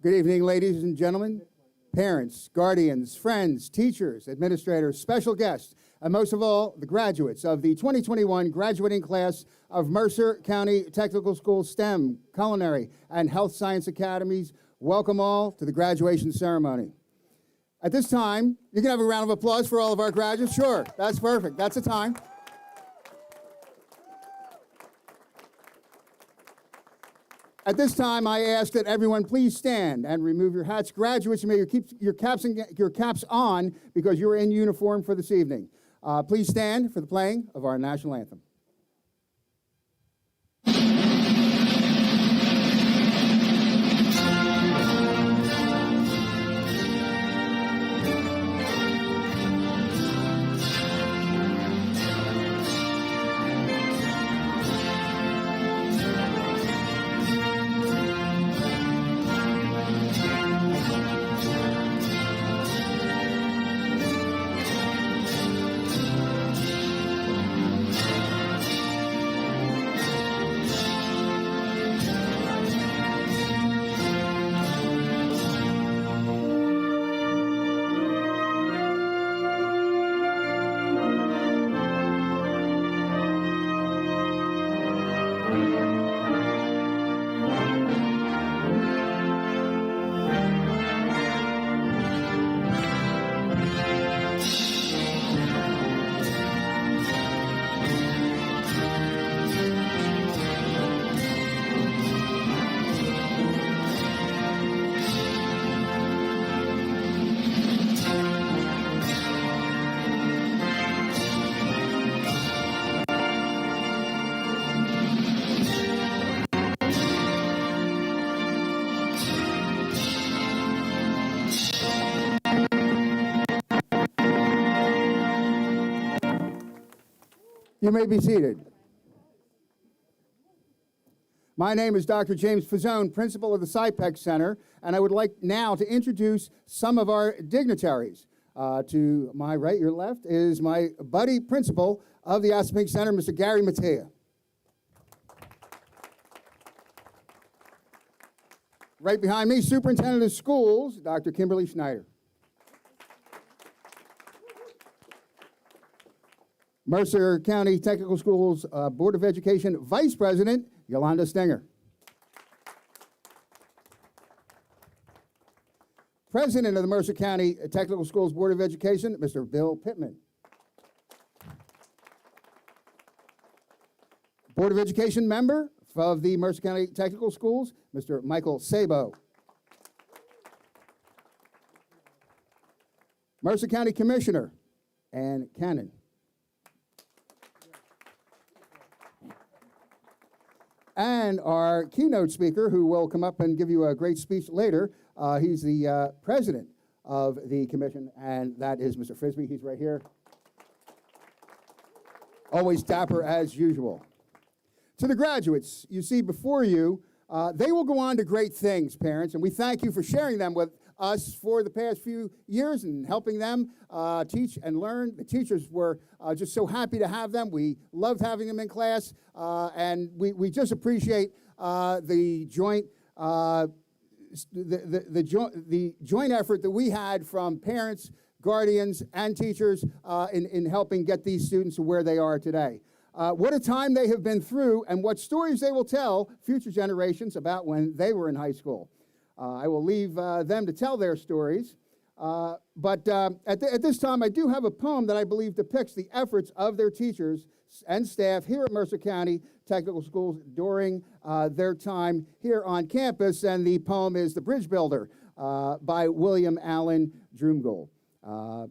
Good evening, ladies and gentlemen, parents, guardians, friends, teachers, administrators, special guests, and most of all, the graduates of the 2021 graduating class of Mercer County Technical School STEM, Culinary, and Health Science Academies. Welcome all to the graduation ceremony. At this time, you can have a round of applause for all of our graduates. Sure, that's perfect. That's the time. At this time, I ask that everyone please stand and remove your hats. Graduates, you may keep your caps on because you're in uniform for this evening. Please stand for the playing of our national anthem. You may be seated. My name is Dr. James Fazzone, principal of the SciPEC Center, and I would like now to introduce some of our dignitaries. To my right, your left, is my buddy principal of the SciPEC Center, Mr. Gary Mattea. Right behind me, Superintendent of Schools, Dr. Kimberly Schneider. Mercer County Technical Schools Board of Education Vice President, Yolanda Stenger. President of the Mercer County Technical Schools Board of Education, Mr. Bill Pittman. Board of Education member of the Mercer County Technical Schools, Mr. Michael Sabo. Mercer County Commissioner, Ann Cannon. And our keynote speaker, who will come up and give you a great speech later, he's the president of the commission, and that is Mr. Frisbee. He's right here. Always dapper as usual. To the graduates you see before you, they will go on to great things, parents, and we thank you for sharing them with us for the past few years and helping them teach and learn. The teachers were just so happy to have them. We loved having them in class, and we just appreciate the joint the joint effort that we had from parents, guardians, and teachers in helping get these students to where they are today. What a time they have been through, and what stories they will tell future generations about when they were in high school. I will leave them to tell their stories. But at this time, I do have a poem that I believe depicts the efforts of their teachers and staff here at Mercer County Technical Schools during their time here on campus. And the poem is The Bridge Builder by William Allen Drumgold.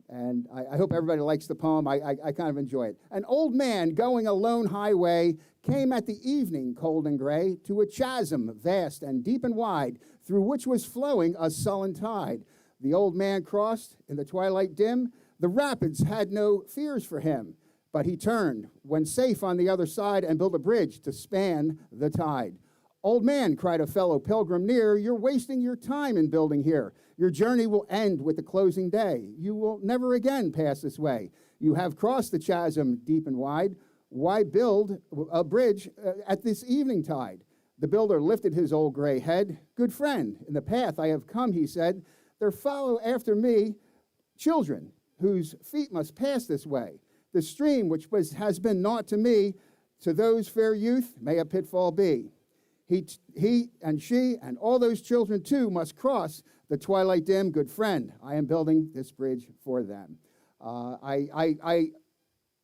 And I hope everybody likes the poem. I kind of enjoy it. An old man going a lone highway came at the evening, cold and gray, to a chasm vast and deep and wide, through which was flowing a sullen tide. The old man crossed in the twilight dim. The rapids had no fears for him, but he turned when safe on the other side and built a bridge to span the tide. Old man, cried a fellow pilgrim near, you're wasting your time in building here. Your journey will end with the closing day. You will never again pass this way. You have crossed the chasm deep and wide. Why build a bridge at this evening tide? The builder lifted his old gray head. Good friend, in the path I have come, he said, there follow after me children whose feet must pass this way. The stream which has been naught to me, to those fair youth may a pitfall be. He and she and all those children too must cross the twilight dim. Good friend, I am building this bridge for them. I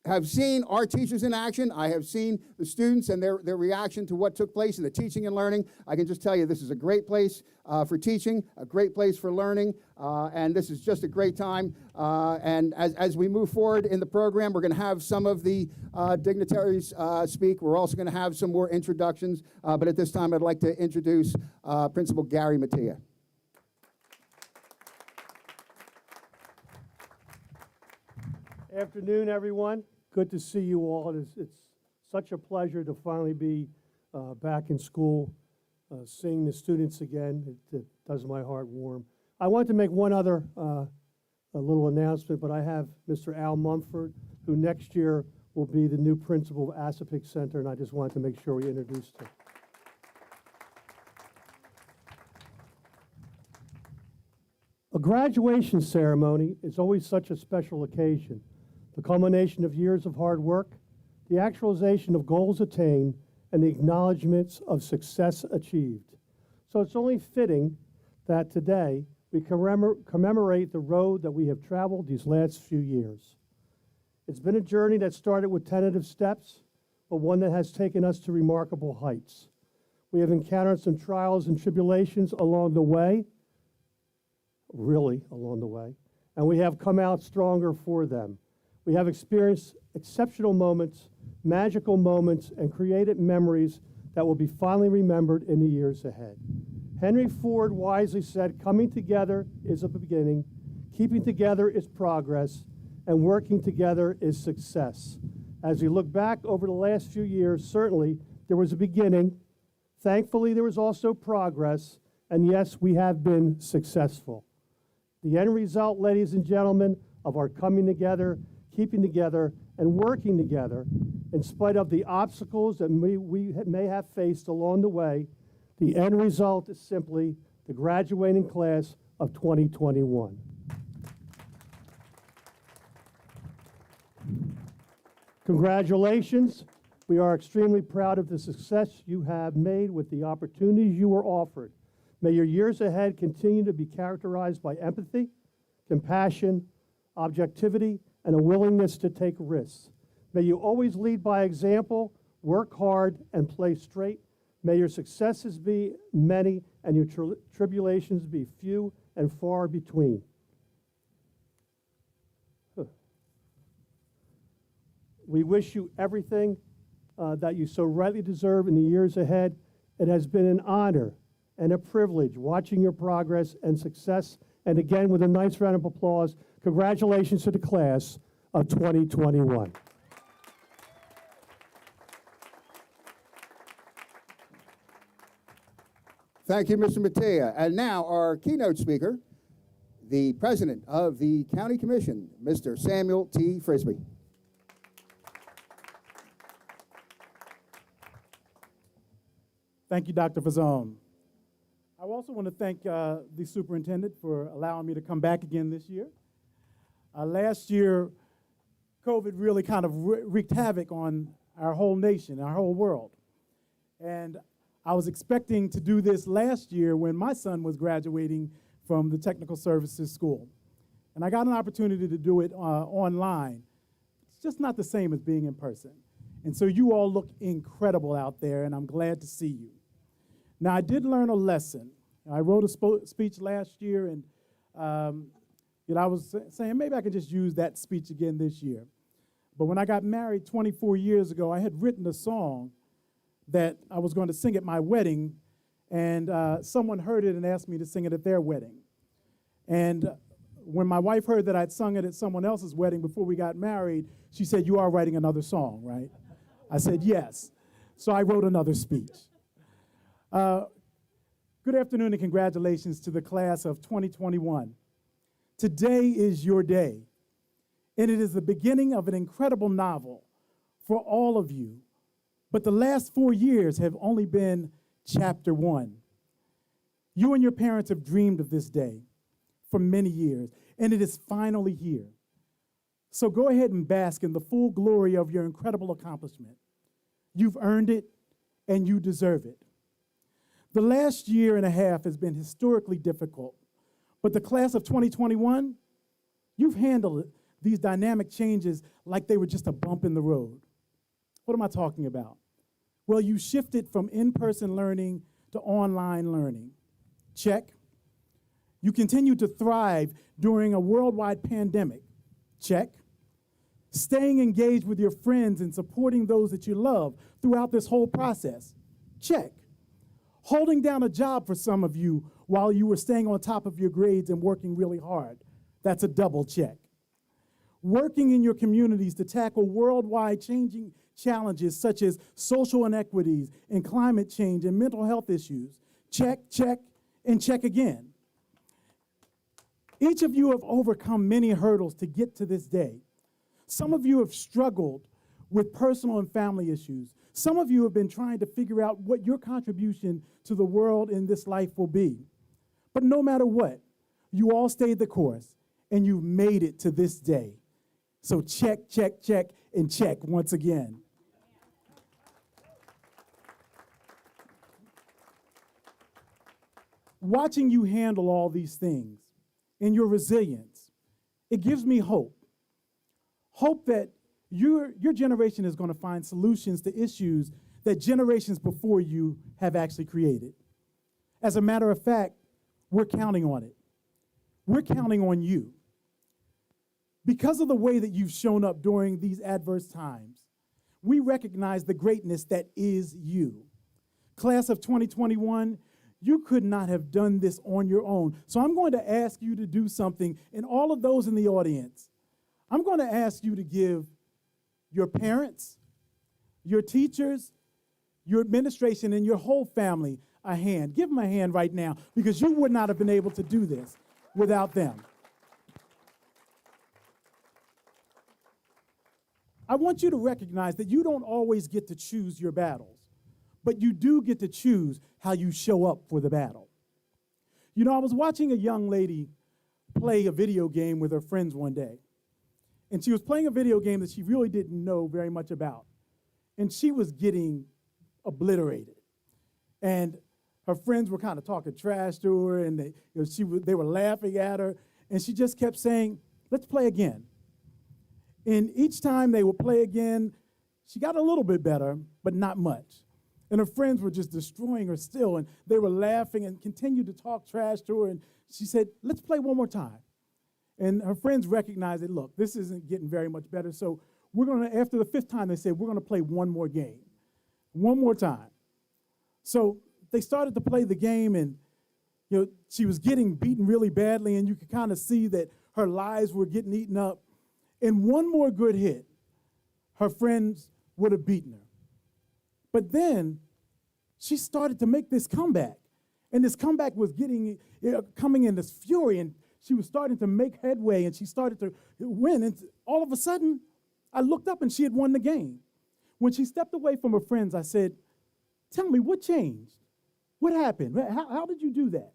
have seen our teachers in action. I have seen the students and their reaction to what took place in the teaching and learning. I can just tell you this is a great place for teaching, a great place for learning, and this is just a great time. And as we move forward in the program, we're going to have some of the dignitaries speak. We're also going to have some more introductions, but at this time I'd like to introduce Principal Gary Mattia. Afternoon, everyone. Good to see you all. It's such a pleasure to finally be back in school, seeing the students again. It does my heart warm. I want to make one other a little announcement, but I have Mr. Al Mumford, who next year will be the new principal of Asapic Center, and I just wanted to make sure we introduced him. A graduation ceremony is always such a special occasion. The culmination of years of hard work, the actualization of goals attained, and the acknowledgments of success achieved. So it's only fitting that today we commemorate the road that we have traveled these last few years. It's been a journey that started with tentative steps, but one that has taken us to remarkable heights. We have encountered some trials and tribulations along the way, really along the way, and we have come out stronger for them. We have experienced exceptional moments, magical moments, and created memories that will be fondly remembered in the years ahead. Henry Ford wisely said, coming together is a beginning, keeping together is progress, and working together is success. As we look back over the last few years, certainly there was a beginning. Thankfully, there was also progress, and yes, we have been successful. The end result, ladies and gentlemen, of our coming together, keeping together, and working together, in spite of the obstacles that we may have faced along the way, the end result is simply the graduating class of 2021. Congratulations. We are extremely proud of the success you have made with the opportunities you were offered. May your years ahead continue to be characterized by empathy, compassion, objectivity, and a willingness to take risks. May you always lead by example, work hard, and play straight. May your successes be many and your tribulations be few and far between. We wish you everything that you so rightly deserve in the years ahead. It has been an honor and a privilege watching your progress and success. And again, with a nice round of applause, congratulations to the class of 2021. Thank you, Mr. Mattia. And now our keynote speaker, the president of the County Commission, Mr. Samuel T. Frisbee. Thank you, Dr. Fazzone. I also want to thank the superintendent for allowing me to come back again this year. Last year, COVID really kind of wreaked havoc on our whole nation, our whole world. And I was expecting to do this last year when my son was graduating from the Technical Services School. And I got an opportunity to do it online. It's just not the same as being in person. And so you all look incredible out there, and I'm glad to see you. Now, I did learn a lesson. I wrote a speech last year, and I was saying maybe I could just use that speech again this year. But when I got married 24 years ago, I had written a song that I was going to sing at my wedding, and someone heard it and asked me to sing it at their wedding. And when my wife heard that I'd sung it at someone else's wedding before we got married, she said, "You are writing another song, right?" I said, "Yes." So I wrote another speech. Good afternoon and congratulations to the class of 2021. Today is your day, and it is the beginning of an incredible novel for all of you. But the last 4 years have only been Chapter 1. You and your parents have dreamed of this day for many years, and it is finally here. So go ahead and bask in the full glory of your incredible accomplishment. You've earned it, and you deserve it. The last year and a half has been historically difficult, but the class of 2021, you've handled these dynamic changes like they were just a bump in the road. What am I talking about? Well, you shifted from in-person learning to online learning. Check. You continue to thrive during a worldwide pandemic. Check. Staying engaged with your friends and supporting those that you love throughout this whole process. Check. Holding down a job for some of you while you were staying on top of your grades and working really hard. That's a double check. Working in your communities to tackle worldwide changing challenges such as social inequities and climate change and mental health issues. Check, check, and check again. Each of you have overcome many hurdles to get to this day. Some of you have struggled with personal and family issues. Some of you have been trying to figure out what your contribution to the world in this life will be. But no matter what, you all stayed the course, and you've made it to this day. So check, check, check, and check once again. Watching you handle all these things and your resilience, it gives me hope. Hope that your generation is going to find solutions to issues that generations before you have actually created. As a matter of fact, we're counting on it. We're counting on you. Because of the way that you've shown up during these adverse times, we recognize the greatness that is you. Class of 2021, you could not have done this on your own. So I'm going to ask you to do something, and all of those in the audience, I'm going to ask you to give your parents, your teachers, your administration, and your whole family a hand. Give them a hand right now, because you would not have been able to do this without them. I want you to recognize that you don't always get to choose your battles, but you do get to choose how you show up for the battle. You know, I was watching a young lady play a video game with her friends one day, and she was playing a video game that she really didn't know very much about, and she was getting obliterated. And her friends were kind of talking trash to her, and they were laughing at her, and she just kept saying, "Let's play again." And each time they would play again, she got a little bit better, but not much. And her friends were just destroying her still, and they were laughing and continued to talk trash to her, and she said, "Let's play one more time." And her friends recognized that, look, this isn't getting very much better, so we're going to, after the fifth time, they said, we're going to play one more game, one more time. So they started to play the game, and she was getting beaten really badly, and you could kind of see that her lives were getting eaten up. And one more good hit, her friends would have beaten her. But then she started to make this comeback. And this comeback was coming in this fury, and she was starting to make headway, and she started to win. And all of a sudden, I looked up, and she had won the game. When she stepped away from her friends, I said, "Tell me, what changed? What happened? How did you do that?"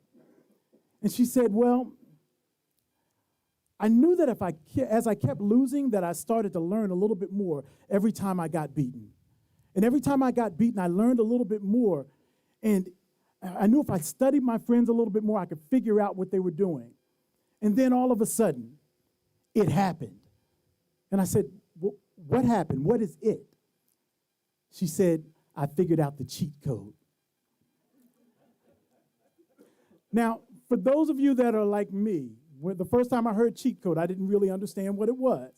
And she said, "Well, I knew that as I kept losing, that I started to learn a little bit more every time I got beaten. And every time I got beaten, I learned a little bit more. And I knew if I studied my friends a little bit more, I could figure out what they were doing. And then all of a sudden, it happened." And I said, "Well, what happened? What is it?" She said, "I figured out the cheat code." Now, for those of you that are like me, the first time I heard cheat code, I didn't really understand what it was.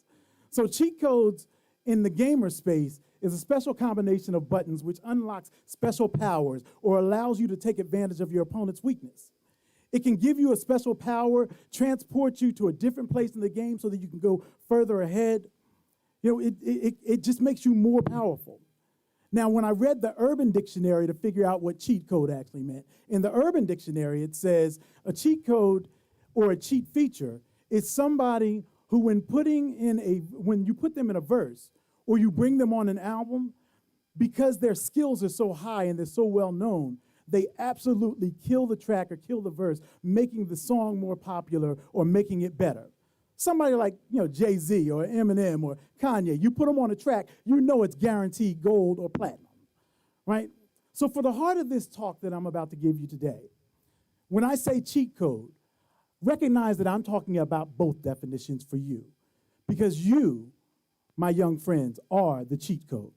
So cheat codes in the gamer space is a special combination of buttons which unlocks special powers or allows you to take advantage of your opponent's weakness. It can give you a special power, transport you to a different place in the game so that you can go further ahead. It just makes you more powerful. Now, when I read the Urban Dictionary to figure out what cheat code actually meant, in the Urban Dictionary it says a cheat code or a cheat feature is somebody who, when you put them in a verse or you bring them on an album, because their skills are so high and they're so well known, they absolutely kill the track or kill the verse, making the song more popular or making it better. Somebody like, Jay-Z or Eminem or Kanye, you put them on a track, you know it's guaranteed gold or platinum, right? So for the heart of this talk that I'm about to give you today, when I say cheat code, recognize that I'm talking about both definitions for you, because you, my young friends, are the cheat code.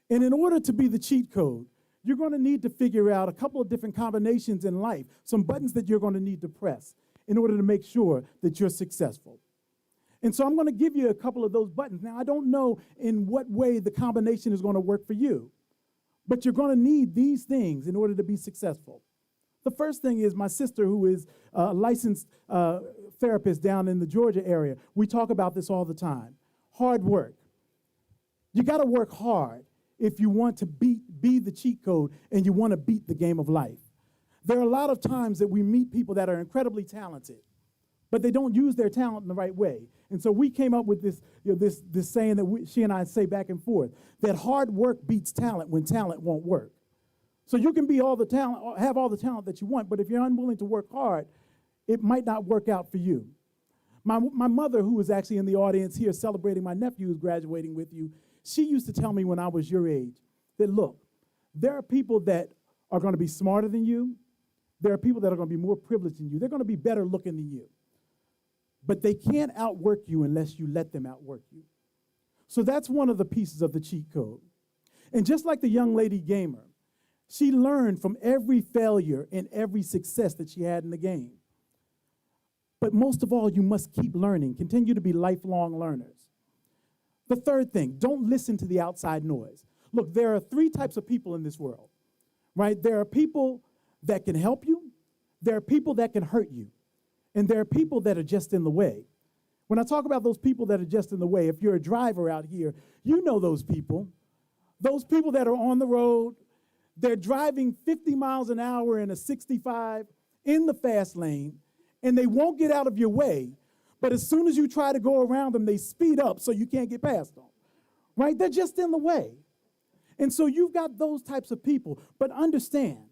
And in order to be the cheat code, you're going to need to figure out a couple of different combinations in life, some buttons that you're going to need to press in order to make sure that you're successful. And so I'm going to give you a couple of those buttons. Now, I don't know in what way the combination is going to work for you, but you're going to need these things in order to be successful. The first thing is my sister, who is a licensed therapist down in the Georgia area. We talk about this all the time. Hard work. You got to work hard if you want to be the cheat code and you want to beat the game of life. There are a lot of times that we meet people that are incredibly talented, but they don't use their talent in the right way. And so we came up with this, this saying that she and I say back and forth, that hard work beats talent when talent won't work. So you can be all the talent, have all the talent that you want, but if you're unwilling to work hard, it might not work out for you. My mother, who is actually in the audience here celebrating my nephew who's graduating with you, she used to tell me when I was your age that, look, there are people that are going to be smarter than you. There are people that are going to be more privileged than you. They're going to be better looking than you. But they can't outwork you unless you let them outwork you. So that's one of the pieces of the cheat code. And just like the young lady gamer, she learned from every failure and every success that she had in the game. But most of all, you must keep learning. Continue to be lifelong learners. The third thing, don't listen to the outside noise. Look, there are three types of people in this world, right? There are people that can help you, there are people that can hurt you, and there are people that are just in the way. When I talk about those people that are just in the way, if you're a driver out here, you know those people that are on the road, they're driving 50 miles an hour in a 65 in the fast lane, and they won't get out of your way, but as soon as you try to go around them, they speed up so you can't get past them, right? They're just in the way. And so you've got those types of people, but understand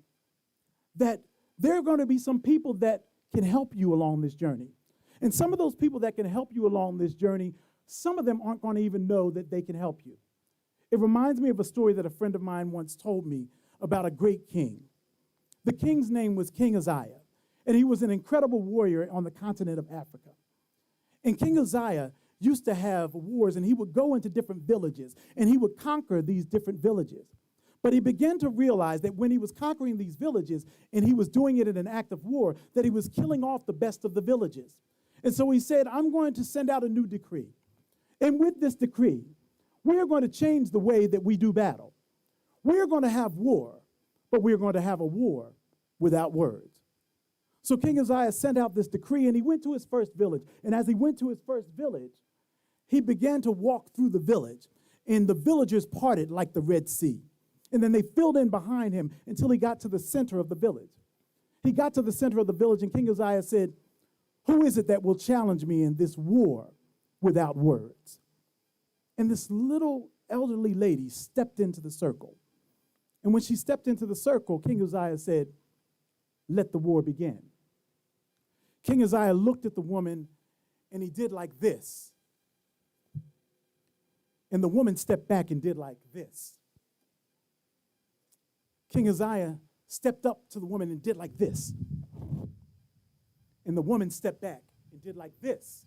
that there are going to be some people that can help you along this journey. And some of those people that can help you along this journey, some of them aren't going to even know that they can help you. It reminds me of a story that a friend of mine once told me about a great king. The king's name was King Uzziah, and he was an incredible warrior on the continent of Africa. And King Uzziah used to have wars, and he would go into different villages, and he would conquer these different villages. But he began to realize that when he was conquering these villages, and he was doing it in an act of war, that he was killing off the best of the villages. And so he said, I'm going to send out a new decree. And with this decree, we're going to change the way that we do battle. We're going to have war, but we're going to have a war without words. So King Uzziah sent out this decree, and he went to his first village. And as he went to his first village, he began to walk through the village, and the villagers parted like the Red Sea. And then they filled in behind him until he got to the center of the village. He got to the center of the village, and King Uzziah said, who is it that will challenge me in this war without words? And this little elderly lady stepped into the circle. And when she stepped into the circle, King Uzziah said, let the war begin. King Uzziah looked at the woman, and he did like this. And the woman stepped back and did like this. King Uzziah stepped up to the woman and did like this. And the woman stepped back and did like this.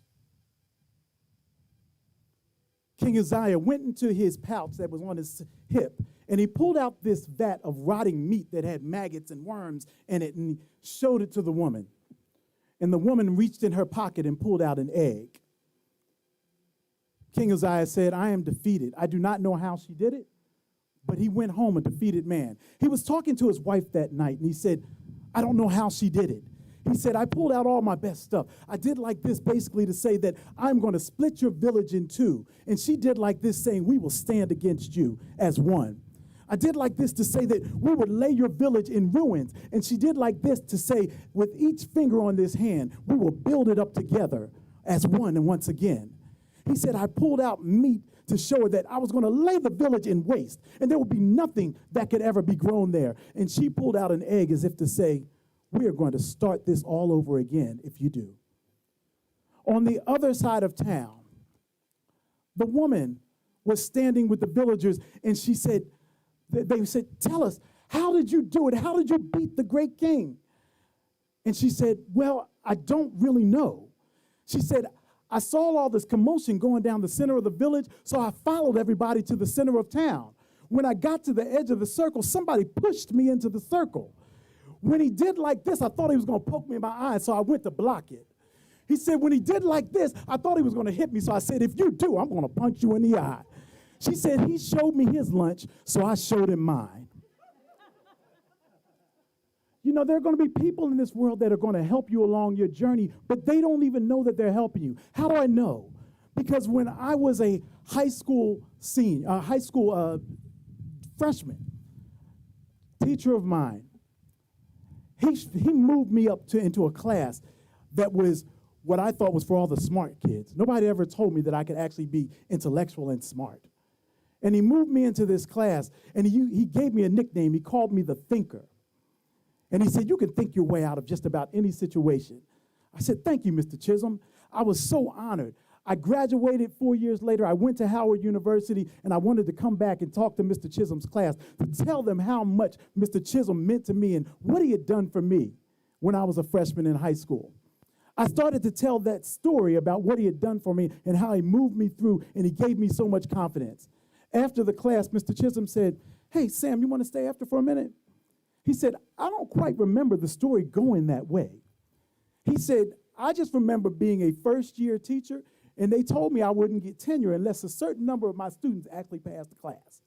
King Uzziah went into his pouch that was on his hip, and he pulled out this vat of rotting meat that had maggots and worms in it, and he showed it to the woman. And the woman reached in her pocket and pulled out an egg. King Uzziah said, I am defeated. I do not know how she did it, but he went home a defeated man. He was talking to his wife that night, and he said, I don't know how she did it. He said, I pulled out all my best stuff. I did like this basically to say that I'm going to split your village in two. And she did like this saying, we will stand against you as one. I did like this to say that we would lay your village in ruins. And she did like this to say, with each finger on this hand, we will build it up together as one and once again. He said, I pulled out meat to show her that I was going to lay the village in waste, and there would be nothing that could ever be grown there. And she pulled out an egg as if to say, we are going to start this all over again if you do. On the other side of town, the woman was standing with the villagers, and she said, they said, tell us, how did you do it? How did you beat the great king? And she said, well, I don't really know. She said, I saw all this commotion going down the center of the village, so I followed everybody to the center of town. When I got to the edge of the circle, somebody pushed me into the circle. When he did like this, I thought he was going to poke me in my eye, so I went to block it. He said, when he did like this, I thought he was going to hit me, so I said, if you do, I'm going to punch you in the eye. She said, he showed me his lunch, so I showed him mine. You know, there are going to be people in this world that are going to help you along your journey, but they don't even know that they're helping you. How do I know? Because when I was a high school freshman, teacher of mine, he moved me up into a class that was what I thought was for all the smart kids. Nobody ever told me that I could actually be intellectual and smart. And he moved me into this class, and he gave me a nickname. He called me the thinker. And he said, you can think your way out of just about any situation. I said, thank you, Mr. Chisholm. I was so honored. I graduated 4 years later. I went to Howard University, and I wanted to come back and talk to Mr. Chisholm's class to tell them how much Mr. Chisholm meant to me and what he had done for me when I was a freshman in high school. I started to tell that story about what he had done for me and how he moved me through, and he gave me so much confidence. After the class, Mr. Chisholm said, hey, Sam, you want to stay after for a minute? He said, I don't quite remember the story going that way. He said, I just remember being a first-year teacher, and they told me I wouldn't get tenure unless a certain number of my students actually passed the class.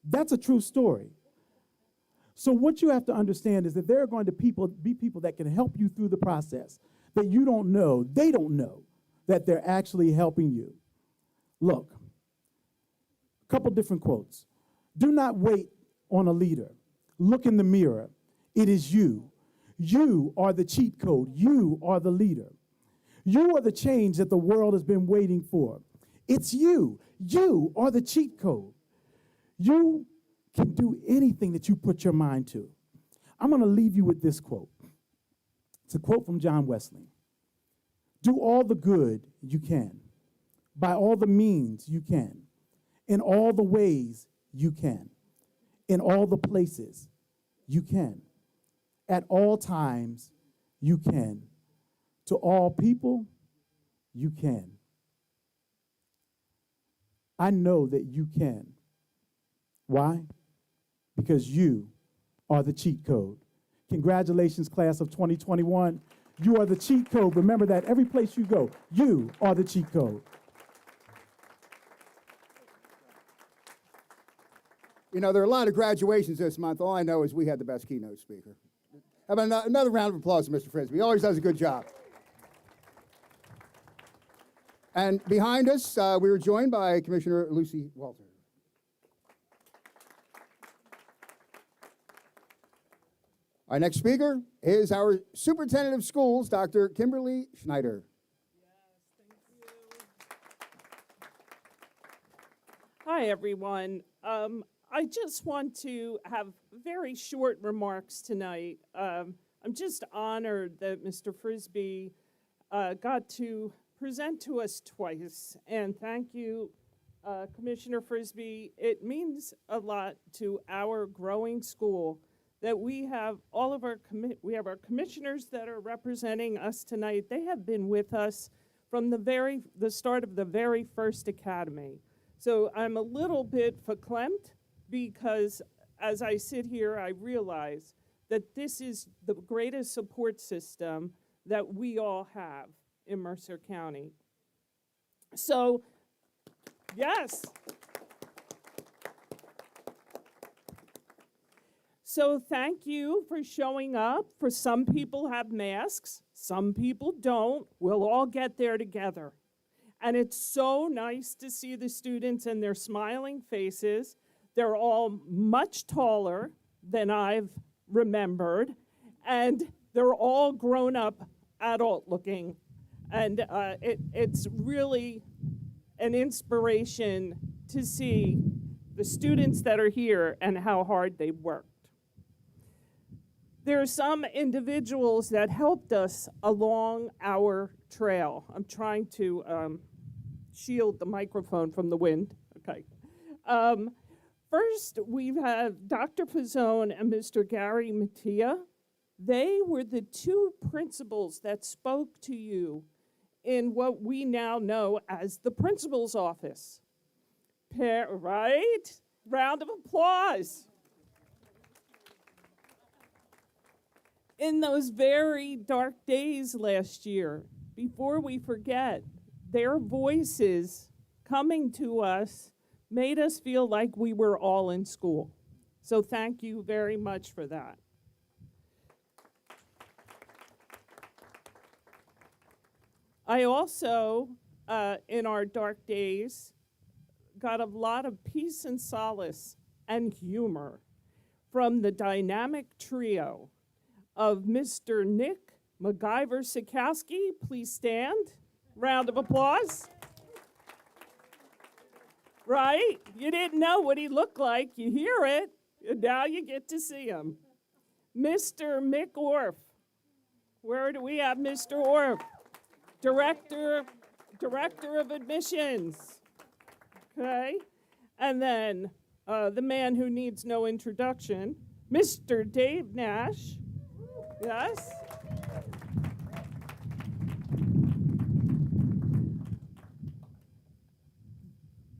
That's a true story. So what you have to understand is that there are going to be people that can help you through the process that you don't know, they don't know that they're actually helping you. Look, a couple different quotes. Do not wait on a leader. Look in the mirror. It is you. You are the cheat code. You are the leader. You are the change that the world has been waiting for. It's you. You are the cheat code. You can do anything that you put your mind to. I'm going to leave you with this quote. It's a quote from John Wesley. Do all the good you can, by all the means you can, in all the ways you can, in all the places you can, at all times you can, to all people you can. I know that you can. Why? Because you are the cheat code. Congratulations, class of 2021. You are the cheat code. Remember that every place you go, you are the cheat code. You know, there are a lot of graduations this month. All I know is we had the best keynote speaker. How about another round of applause to Mr. Frisbee? He always does a good job. And behind us, we were joined by Commissioner Lucy Walter. Our next speaker is our Superintendent of Schools, Dr. Kimberly Schneider. Yes, thank you. Hi, everyone. I just want to have very short remarks tonight. I'm just honored that Mr. Frisbee got to present to us twice, and thank you, Commissioner Frisbee. It means a lot to our growing school that we have all of our commissioners that are representing us tonight. They have been with us from the start of the very first academy. So I'm a little bit verklempt because as I sit here, I realize that this is the greatest support system that we all have in Mercer County. So, yes. So thank you for showing up. For some people have masks, some people don't. We'll all get there together. And it's so nice to see the students and their smiling faces. They're all much taller than I've remembered, and they're all grown up, adult looking And it's really an inspiration to see the students that are here and how hard they worked. There are some individuals that helped us along our trail. I'm trying to shield the microphone from the wind. Okay. First, we have Dr. Pizzone and Mr. Gary Mattia. They were the two principals that spoke to you in what we now know as the principal's office. Right? Round of applause. In those very dark days last year, before we forget, their voices coming to us made us feel like we were all in school. So thank you very much for that. I also, in our dark days, got a lot of peace and solace and humor from the dynamic trio of Mr. Nick MacGyver Sikowski. Please stand. Round of applause. Right? You didn't know what he looked like. You hear it, and now you get to see him. Mr. Mick Orff. Where do we have Mr. Orff? Director of admissions. Okay? And then the man who needs no introduction, Mr. Dave Nash. Yes?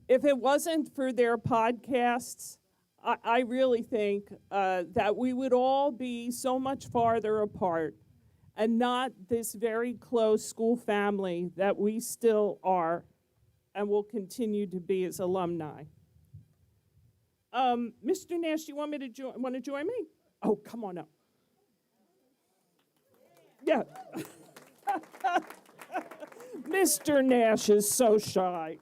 If it wasn't for their podcasts, I really think that we would all be so much farther apart and not this very close school family that we still are and will continue to be as alumni. Mr. Nash, you want to join me? Oh, come on up. Yeah. Mr. Nash is so shy.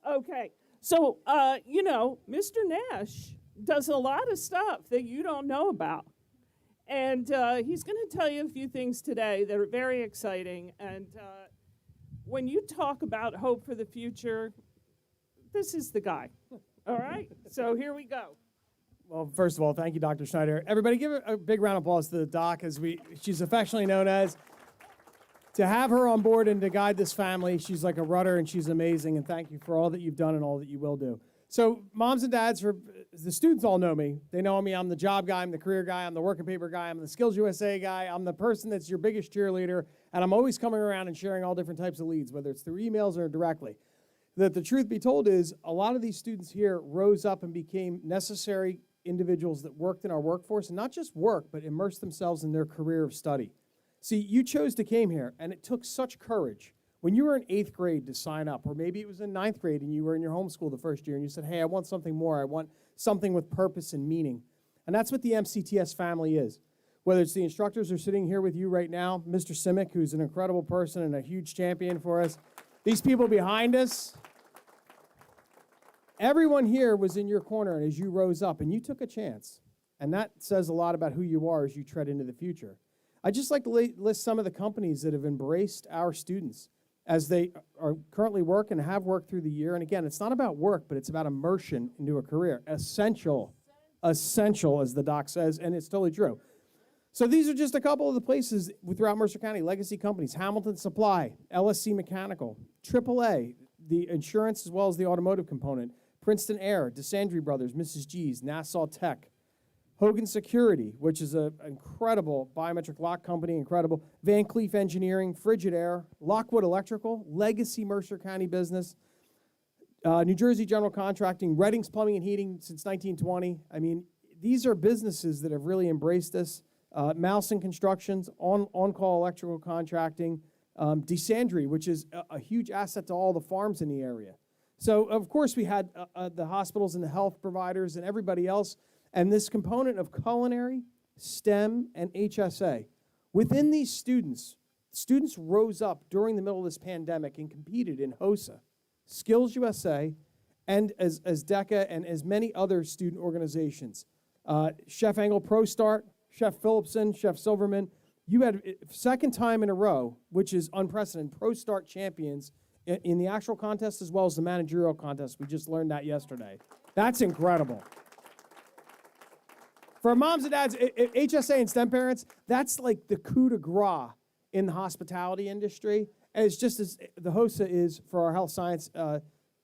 Okay, so, Mr. Nash does a lot of stuff that you don't know about. And he's going to tell you a few things today that are very exciting. And when you talk about hope for the future, this is the guy. All right? So here we go. Well, first of all, thank you, Dr. Schneider. Everybody give a big round of applause to the doc, as she's affectionately known as. To have her on board and to guide this family, she's like a rudder and she's amazing. And thank you for all that you've done and all that you will do. So moms and dads, the students all know me. They know me. I'm the job guy. I'm the career guy. I'm the working paper guy. I'm the Skills USA guy. I'm the person that's your biggest cheerleader. And I'm always coming around and sharing all different types of leads, whether it's through emails or directly. That the truth be told is a lot of these students here rose up and became necessary individuals that worked in our workforce, and not just work, but immersed themselves in their career of study. See, you chose to came here, and it took such courage. When you were in 8th grade to sign up, or maybe it was in 9th grade and you were in your homeschool the first year and you said, hey, I want something more. I want something with purpose and meaning. And that's what the MCTS family is. Whether it's the instructors who are sitting here with you right now, Mr. Simic, who's an incredible person and a huge champion for us, these people behind us, everyone here was in your corner and as you rose up and you took a chance. And that says a lot about who you are as you tread into the future. I'd just like to list some of the companies that have embraced our students as they are currently work and have worked through the year. And again, it's not about work, but it's about immersion into a career. Essential, as the doc says, and it's totally true. So these are just a couple of the places throughout Mercer County, legacy companies: Hamilton Supply, LSC Mechanical, AAA, the insurance as well as the automotive component, Princeton Air, DeSandre Brothers, Mrs. G's, Nassau Tech, Hogan Security, which is an incredible biometric lock company, incredible. Van Cleef Engineering, Frigidaire, Lockwood Electrical, legacy Mercer County business, New Jersey General Contracting, Redding's Plumbing and Heating since 1920. I mean, these are businesses that have really embraced this. Mousen Constructions, On-Call Electrical Contracting, DeSandre, which is a huge asset to all the farms in the area. So, of course, we had the hospitals and the health providers and everybody else. And this component of culinary, STEM, and HSA. Within these students rose up during the middle of this pandemic and competed in HOSA, Skills USA, and as DECA and as many other student organizations. Chef Engel ProStart, Chef Phillipson, Chef Silverman, You had second time in a row, which is unprecedented, Pro Start champions in the actual contest as well as the managerial contest. We just learned that yesterday. That's incredible. For moms and dads, HSA and STEM parents, that's like the coup de grace in the hospitality industry. And it's just as the HOSA is for our health science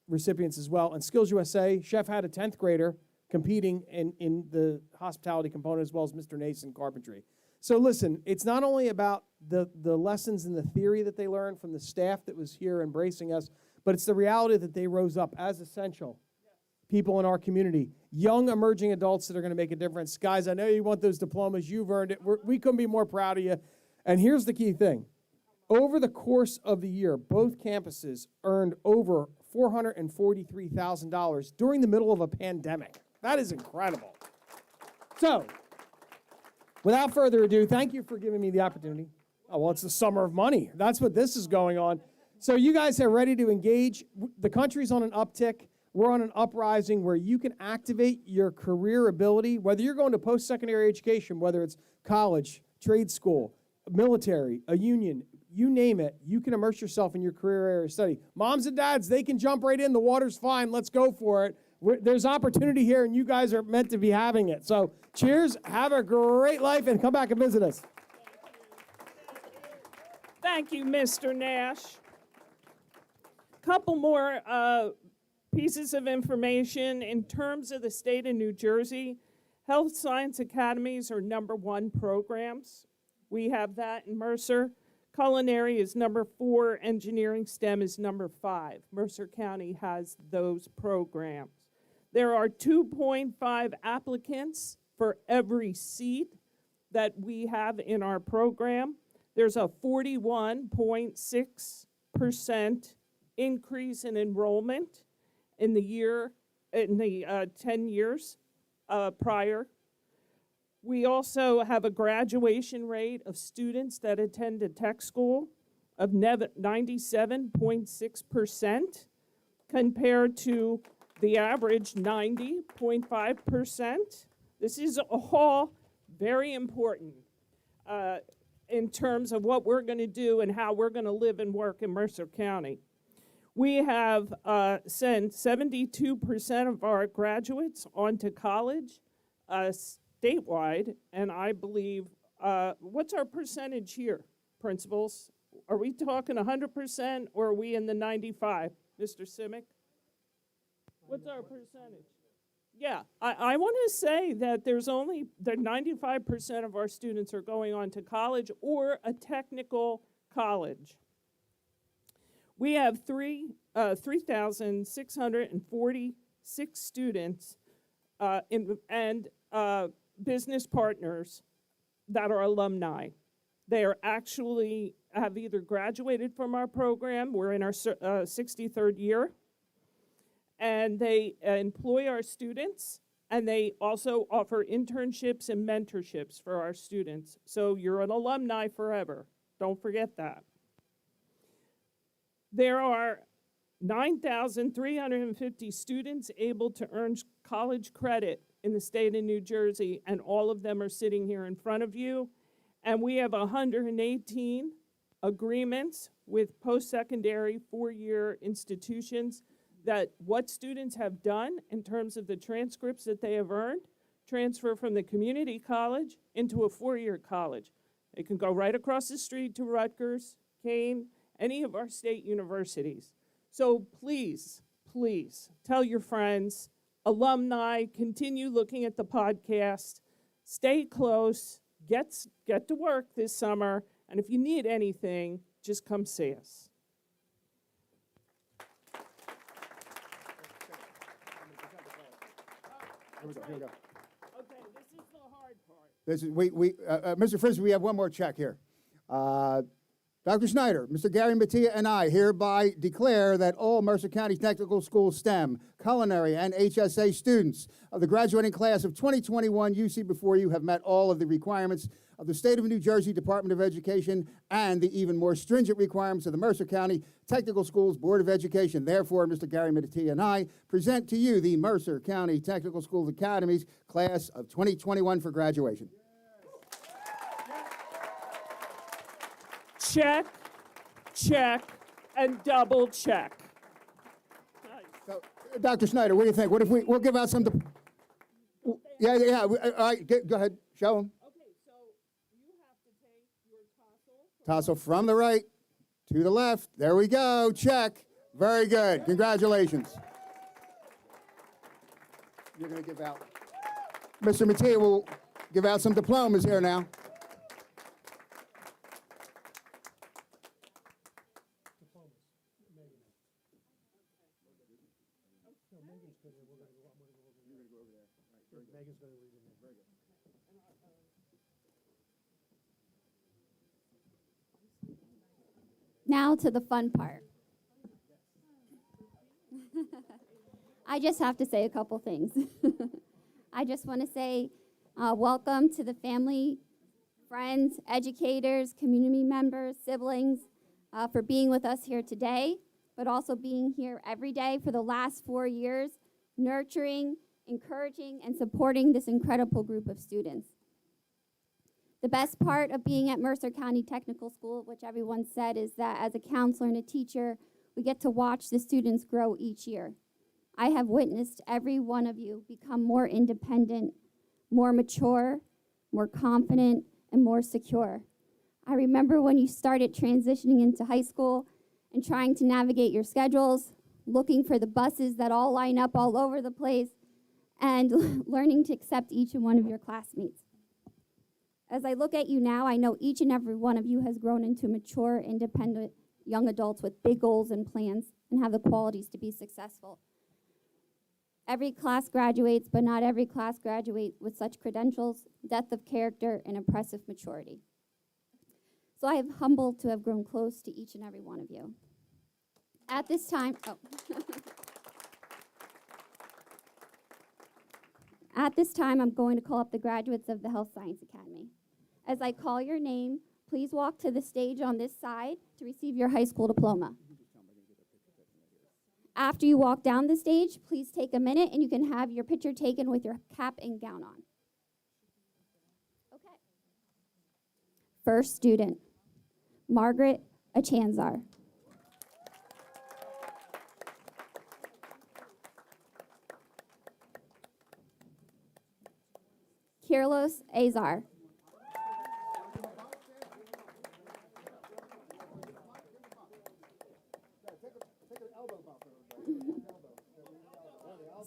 recipients as well. And Skills USA, Chef had a 10th grader competing in the hospitality component as well as Mr. Nason carpentry. So listen, it's not only about the lessons and the theory that they learned from the staff that was here embracing us, but it's the reality that they rose up as essential people in our community, young emerging adults that are going to make a difference. Guys, I know you want those diplomas. You've earned it. We couldn't be more proud of you. And here's the key thing. Over the course of the year, both campuses earned over $443,000 during the middle of a pandemic. That is incredible. So, without further ado, thank you for giving me the opportunity. Oh, well, it's the summer of money. That's what this is going on. So you guys are ready to engage. The country's on an uptick. We're on an uprising where you can activate your career ability, whether you're going to post-secondary education, whether it's college, trade school, military, a union, you name it, you can immerse yourself in your career area of study. Moms and dads, they can jump right in. The water's fine. Let's go for it. There's opportunity here, and you guys are meant to be having it. So cheers. Have a great life, and come back and visit us. Thank you, Mr. Nash. Couple more pieces of information. In terms of the state of New Jersey, health science academies are #1 programs. We have that in Mercer. Culinary is #4. Engineering STEM is #5. Mercer County has those programs. There are 2.5 applicants for every seat that we have in our program. There's a 41.6% increase in enrollment in the 10 years prior. We also have a graduation rate of students that attend a tech school of 97.6% compared to the average 90.5%. This is all very important in terms of what we're going to do and how we're going to live and work in Mercer County. We have sent 72% of our graduates on to college statewide, and I believe, what's our percentage here, principals? Are we talking 100% or are we in the 95? Mr. Simic? What's our percentage? Yeah, I want to say that there's only, that 95% of our students are going on to college or a technical college. We have 3,646 students and business partners that are alumni. They are actually have either graduated from our program, we're in our 63rd year, and they employ our students, and they also offer internships and mentorships for our students. So you're an alumni forever. Don't forget that. There are 9,350 students able to earn college credit in the state of New Jersey, and all of them are sitting here in front of you. And we have 118 agreements with post-secondary 4-year institutions that what students have done in terms of the transcripts that they have earned transfer from the community college into a 4-year college. They can go right across the street to Rutgers, Kane, any of our state universities. So please, please tell your friends, alumni, continue looking at the podcast, stay close, get to work this summer, and if you need anything, just come see us. Here we go. Okay, this is the hard part. This is, Mr. Frisbee, we have one more check here. Dr. Schneider, Mr. Gary Mattia, and I hereby declare that all Mercer County Technical School STEM, culinary, and HSA students of the graduating class of 2021 you see before you have met all of the requirements of the State of New Jersey Department of Education and the even more stringent requirements of the Mercer County Technical Schools Board of Education. Therefore, Mr. Gary Mattia and I present to you the Mercer County Technical School Academies class of 2021 for graduation. check, check, and double check. So, Dr. Snyder, what do you think? What if we'll give out some, yeah, all right, go ahead, show them. Okay, so you have to take your Tassel from the right to the left. There we go, check. Very good, congratulations. You're gonna give out, Mr. Mattia will give out some diplomas here now. Now to the fun part. I just have to say a couple things. I just want to say welcome to the family, friends, educators, community members, siblings, for being with us here today, but also being here every day for the last 4 years, nurturing, encouraging, and supporting this incredible group of students. The best part of being at Mercer County Technical School, which everyone said, is that as a counselor and a teacher, we get to watch the students grow each year. I have witnessed every one of you become more independent, more mature, more confident, and more secure. I remember when you started transitioning into high school and trying to navigate your schedules, looking for the buses that all line up all over the place, and learning to accept each and one of your classmates. As I look at you now, I know each and every one of you has grown into mature, independent young adults with big goals and plans and have the qualities to be successful. Every class graduates, but not every class graduates with such credentials, depth of character, and impressive maturity. So I am humbled to have grown close to each and every one of you. At this time, At this time, I'm going to call up the graduates of the Health Science Academy. As I call your name, please walk to the stage on this side to receive your high school diploma. After you walk down the stage, please take a minute and you can have your picture taken with your cap and gown on. Okay. First student, Margaret Achanzar. Kirlos Azar.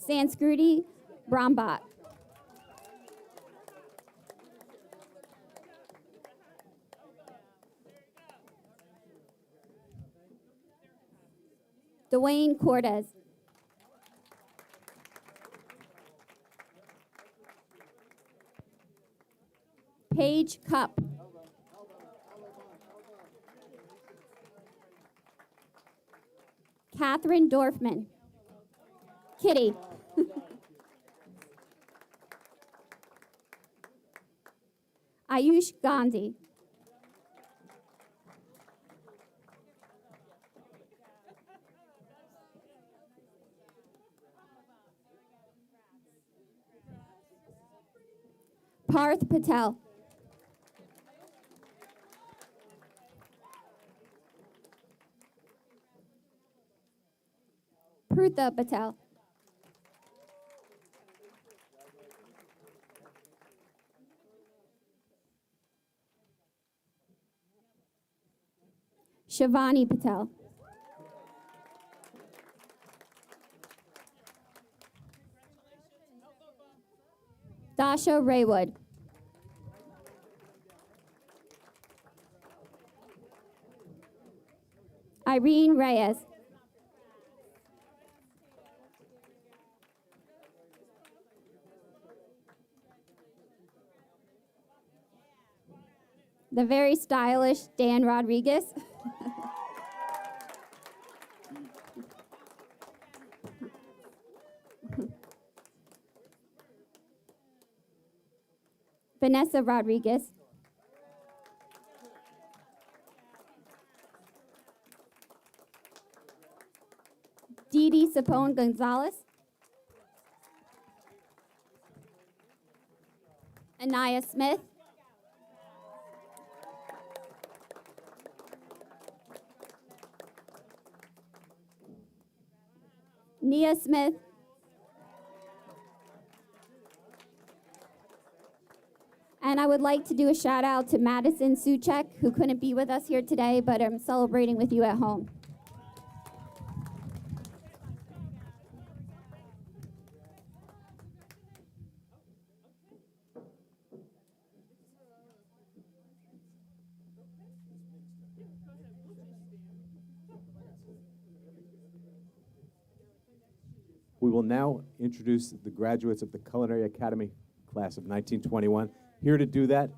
Sanskruti Brahmbhat. Dwayne Cortez. Paige Cup. Catherine Dorfman. Kitty. Ayush Gandhi. Parth Patel. Prutha Patel. Shivani Patel. Dasha Raywood. Irene Reyes. The very stylish Dan Rodriguez. Vanessa Rodriguez. Dee Sapone Gonzalez. Anaya Smith. Nia Smith, and I would like to do a shout out to Madison Suchek, who couldn't be with us here today, but I'm celebrating with you at home. We will now introduce the graduates of the Culinary Academy class of 1921. Here to do that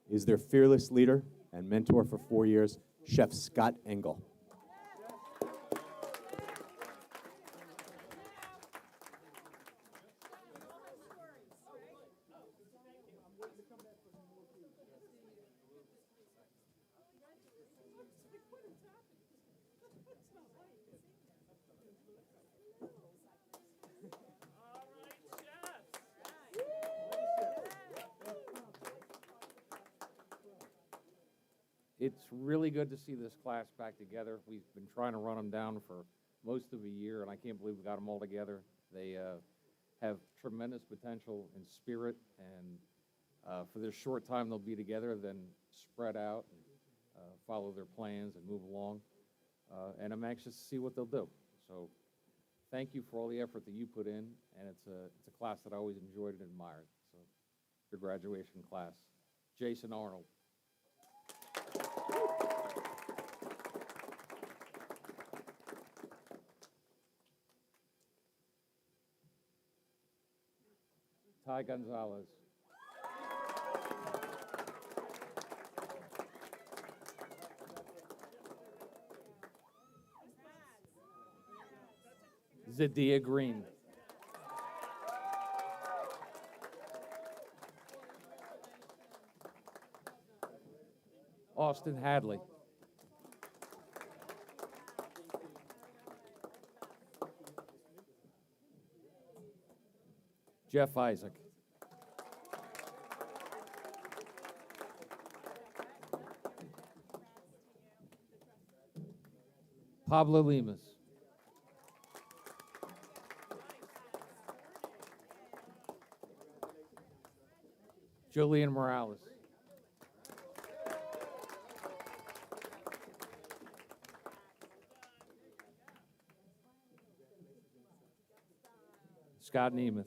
is their fearless leader and mentor for 4 years, Chef Scott Engel. It's really good to see this class back together. We've been trying to run them down for most of a year, and I can't believe we got them all together. They have tremendous potential and spirit, and for this short time they'll be together, then spread out and follow their plans and move along. And I'm anxious to see what they'll do. So thank you for all the effort that you put in, and it's a class that I always enjoyed and admired. So your graduation class. Jason Arnold. Ty Gonzalez. Zadia Green. Austin Hadley. Jeff Isaac. Pablo Lemus. Julian Morales. Scott Nemeth.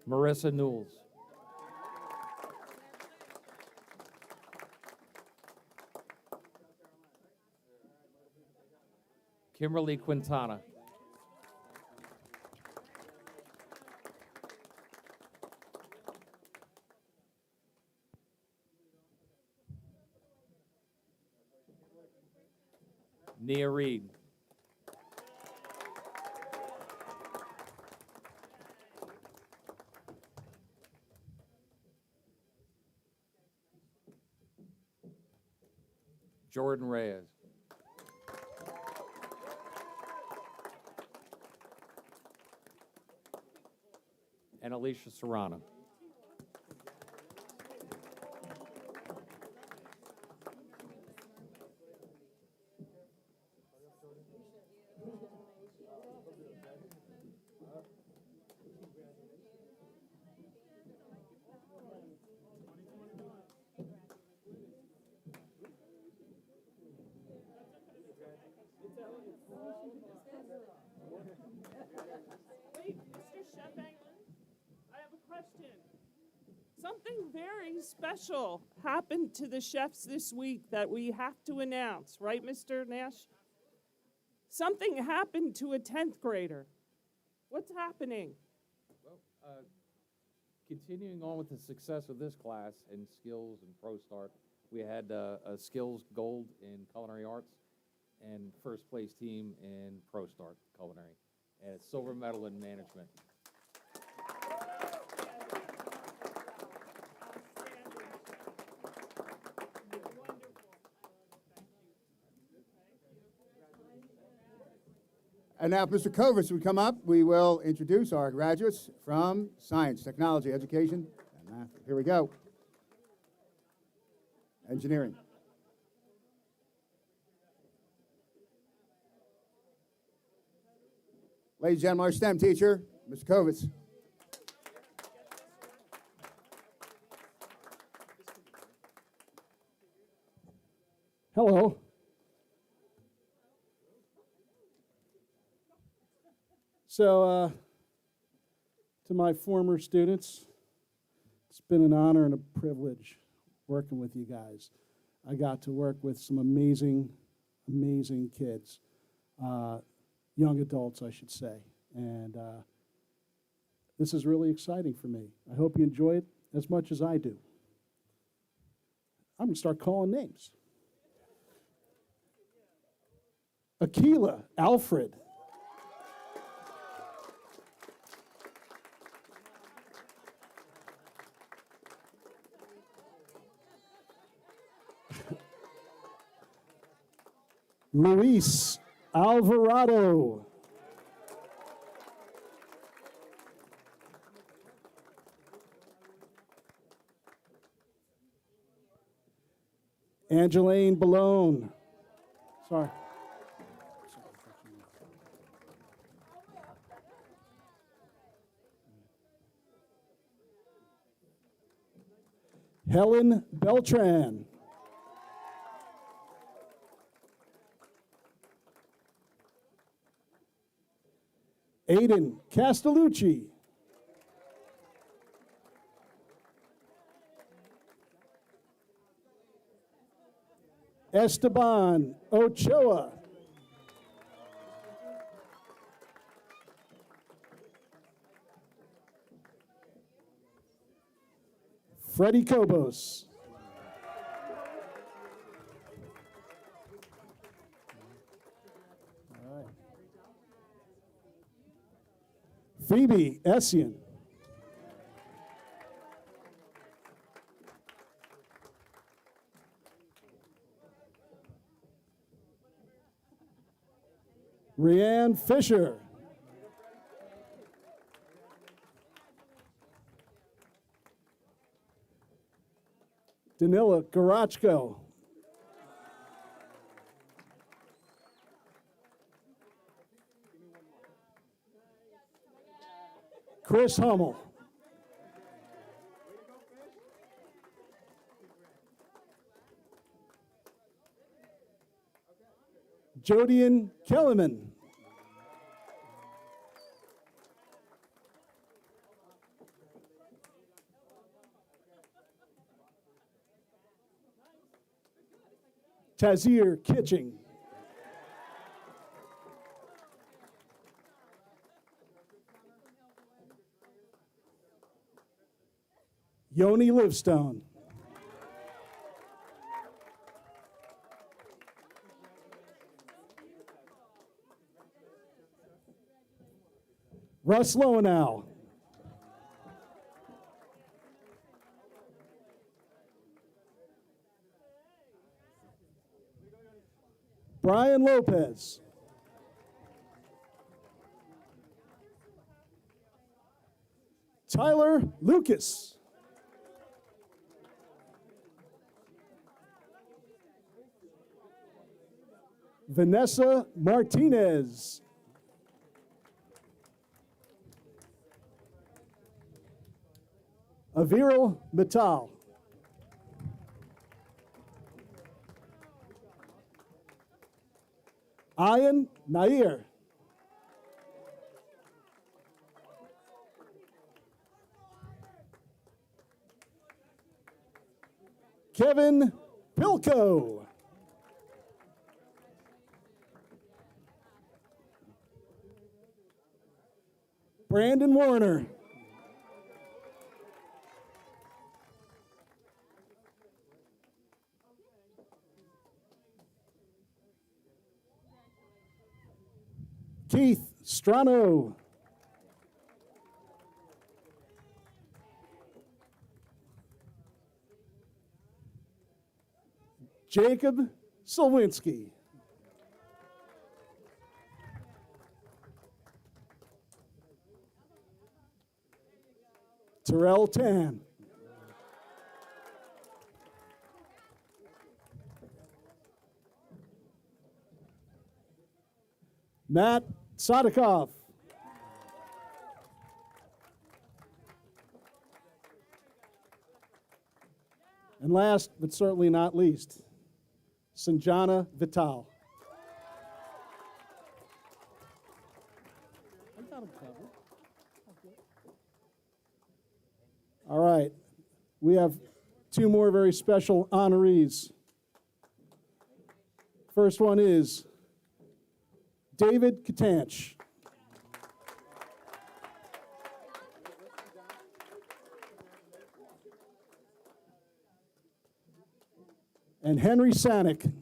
Marissa Newells. Kimberly Quintana. Nia Reed. Jordan Reyes. And Alicia Serrano. Wait, Mr. Chef Anglin, I have a question. Something very special happened to the chefs this week that we have to announce, right, Mr. Nash? Something happened to a 10th grader. What's happening? Well, continuing on with the success of this class in skills and Pro Start, we had a skills gold in culinary arts and first place team in Pro Start culinary, and a silver medal in management. And now, if Mr. Kovitz would come up, we will introduce our graduates from science, technology, education, Math. Here we go. Engineering. Ladies and gentlemen, our STEM teacher, Mr. Kovitz. Hello. So, to my former students, it's been an honor and a privilege working with you guys. I got to work with some amazing, amazing kids, young adults, I should say. And this is really exciting for me. I hope you enjoy it as much as I do. I'm going to start calling names. Akila Alfred. Luis Alvarado. Angeline Balone. Sorry. Helen Beltran. Aiden Castellucci. Esteban Ochoa. Freddie Cobos. All right. Phoebe Essien. Rianne Fisher. Danila Garachko. Chris Hummel. Jodian Kellerman. Tazir Kitching. Yoni Livestone. Russ Lowenau. Brian Lopez. Tyler Lucas. Vanessa Martinez. Aviral Mittal. Ayan Nair. Kevin Pilko. Brandon Warner. Keith Strano. Jacob Slowinski. Terrell Tan. Matt Sadikov. And last, but certainly not least, Sanjana Vital. All right, we have two more very special honorees. First one is David Katanch. And Henry Sanick.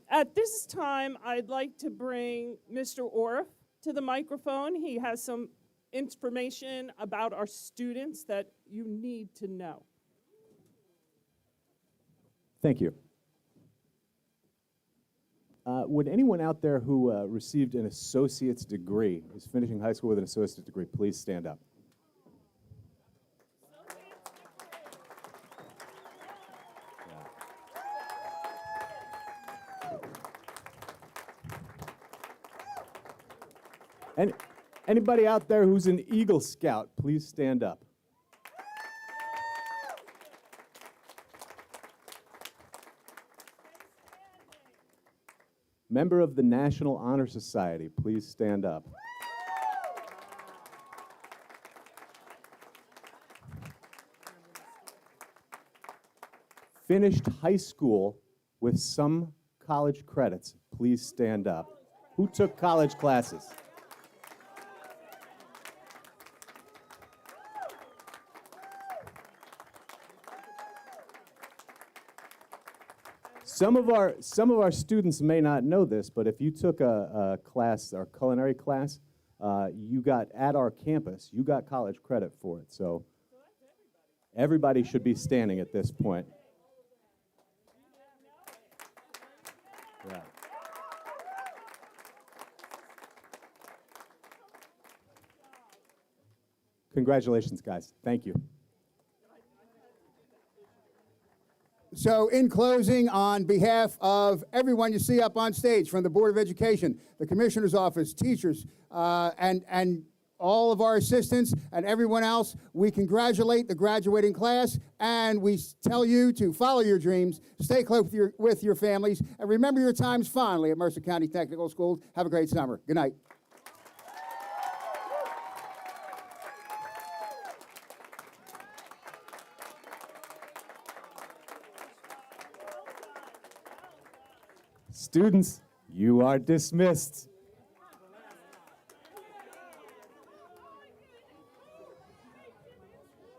At this time, I'd like to bring Mr. Orff to the microphone. He has some information about our students that you need to know. Thank you. Would anyone out there who received an associate's degree, is finishing high school with an associate's degree, please stand up? And anybody out there who's an Eagle Scout, please stand up. Member of the National Honor Society, please stand up. Finished high school with some college credits, please stand up. Who took college classes? Some of our students may not know this, but if you took a class, our culinary class, you got at our campus, you got college credit for it. So everybody should be standing at this point. Yeah. Congratulations, guys. Thank you. So in closing, on behalf of everyone you see up on stage, from the Board of Education, the Commissioner's Office, teachers, and all of our assistants and everyone else, we congratulate the graduating class, and we tell you to follow your dreams, stay close with your families, and remember your times fondly at Mercer County Technical Schools. Have a great summer. Good night. Students, you are dismissed.